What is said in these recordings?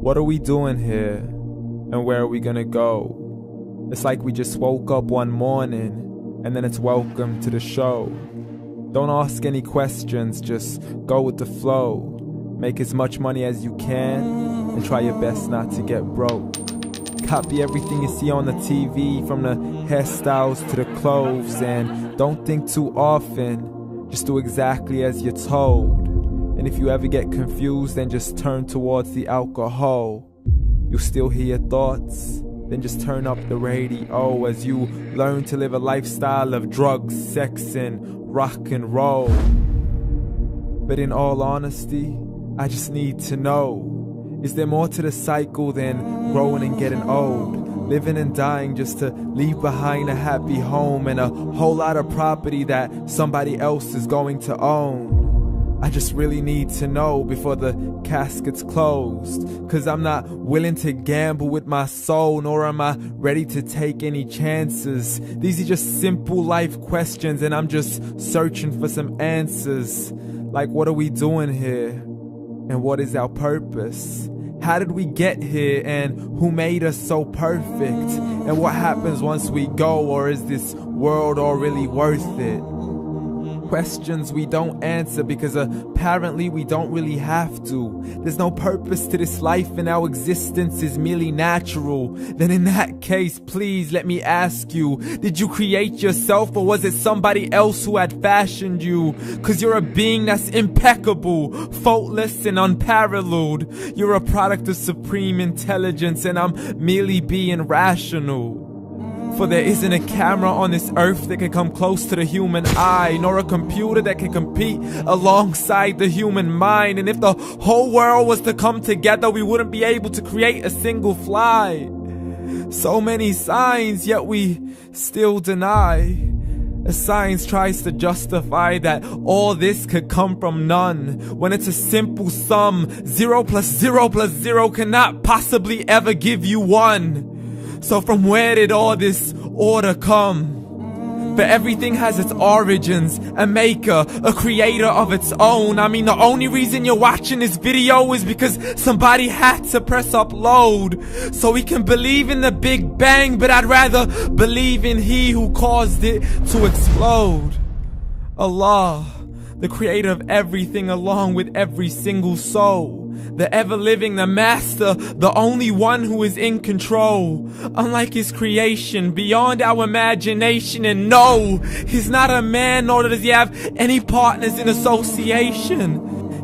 What are we doing here? And where are we gonna go? It's like we just woke up one morning and then it's welcome to the show. Don't ask any questions, just go with the flow. Make as much money as you can and try your best not to get broke. Copy everything you see on the TV, from the hairstyles to the clothes, and don't think too often, just do exactly as you're told. And if you ever get confused, then just turn towards the alcohol. You'll still hear your thoughts, then just turn up the radio as you learn to live a lifestyle of drugs, sex, and rock and roll. But in all honesty, I just need to know, is there more to the cycle than growing and getting old? Living and dying just to leave behind a happy home and a whole lot of property that somebody else is going to own. I just really need to know before the casket's closed, 'cause I'm not willing to gamble with my soul, nor am I ready to take any chances. These are just simple life questions and I'm just searching for some answers. Like, what are we doing here? And what is our purpose? How did we get here, and who made us so perfect? And what happens once we go, or is this world all really worth it? Questions we don't answer because apparently we don't really have to. There's no purpose to this life and our existence is merely natural. Then in that case, please let me ask you, did you create yourself, or was it somebody else who had fashioned you? 'Cause you're a being that's impeccable, faultless and unparalleled. You're a product of supreme intelligence and I'm merely being rational. For there isn't a camera on this earth that can come close to the human eye, nor a computer that can compete alongside the human mind. And if the whole world was to come together, we wouldn't be able to create a single fly. So many signs, yet we still deny. As science tries to justify that all this could come from none, when it's a simple sum. 0 plus 0 plus 0 cannot possibly ever give you 1. So from where did all this order come? For everything has its origins, a maker, a creator of its own. I mean, the only reason you're watching this video is because somebody had to press upload. So we can believe in the Big Bang, but I'd rather believe in He who caused it to explode. Allah, the creator of everything along with every single soul. The ever-living, the master, the only one who is in control. Unlike his creation, beyond our imagination. And no, he's not a man, nor does he have any partners in association.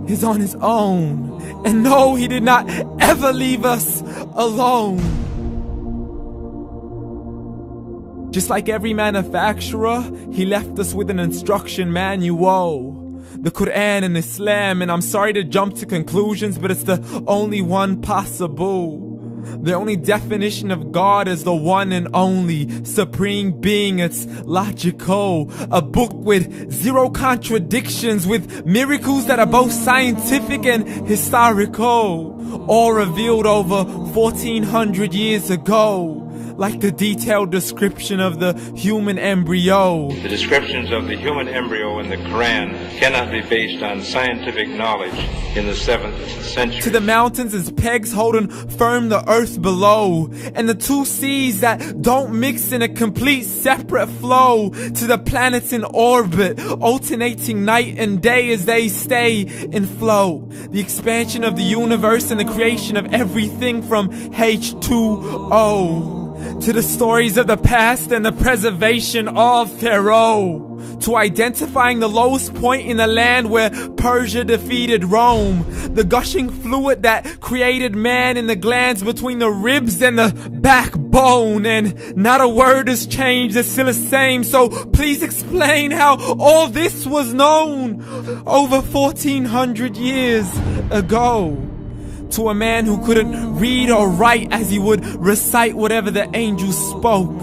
He's on his own. And no, he did not ever leave us alone. Just like every manufacturer, he left us with an instruction manual. The Quran and Islam, and I'm sorry to jump to conclusions, but it's the only one possible. The only definition of God is the one and only supreme being. It's logical, a book with 0 contradictions, with miracles that are both scientific and historical, all revealed over 1400 years ago. Like the detailed description of the human embryo. The descriptions of the human embryo in the Quran cannot be based on scientific knowledge in the 7th century. To the mountains as pegs holding firm the earth below, and the 2 seas that don't mix in a complete separate flow. To the planets in orbit, alternating night and day as they stay in flow. The expansion of the universe and the creation of everything from H2O. To the stories of the past and the preservation of Pharaoh. To identifying the lowest point in the land where Persia defeated Rome. The gushing fluid that created man in the glands between the ribs and the backbone. And not a word has changed, it's still the same. So please explain how all this was known over 1400 years ago. To a man who couldn't read or write, as he would recite whatever the angels spoke.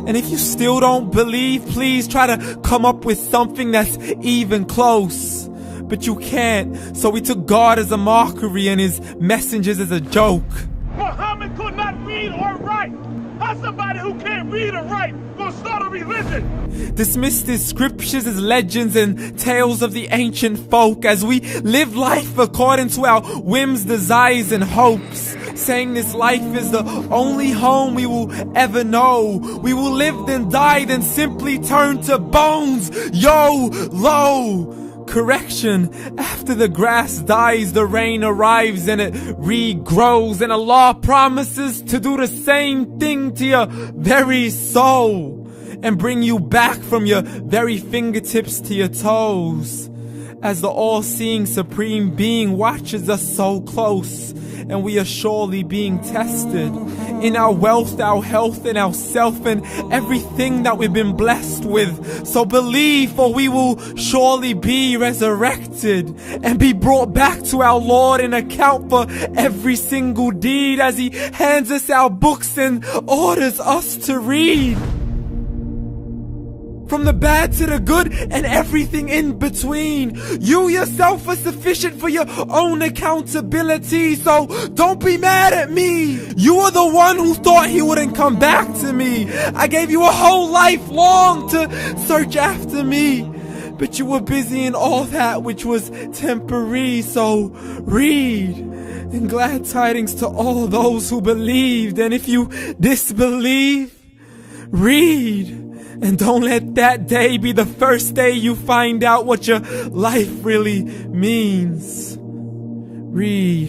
And if you still don't believe, please try to come up with something that's even close. But you can't, so we took God as a mockery and his messengers as a joke. Muhammad could not read or write. How's somebody who can't read or write gonna start a religion? Dismissed his scriptures as legends and tales of the ancient folk, as we live life according to our whims, desires, and hopes. saying this life is the only home we will ever know. We will live then die, then simply turn to bones. YOLO! Correction, after the grass dies, the rain arrives and it regrows, and Allah promises to do the same thing to your very soul and bring you back from your very fingertips to your toes, as the all-seeing supreme being watches us so close, and we are surely being tested in our wealth, our health, and our self, and everything that we've been blessed with. So believe, for we will surely be resurrected and be brought back to our Lord and account for every single deed, as He hands us our books and orders us to read. From the bad to the good and everything in between. You yourself are sufficient for your own accountability, so don't be mad at me. You are the one who thought He wouldn't come back to me. I gave you a whole life long to search after me, but you were busy in all that which was temporary. So read, and glad tidings to all those who believed. And if you disbelieve, read. And don't let that day be the first day you find out what your life really means. Read.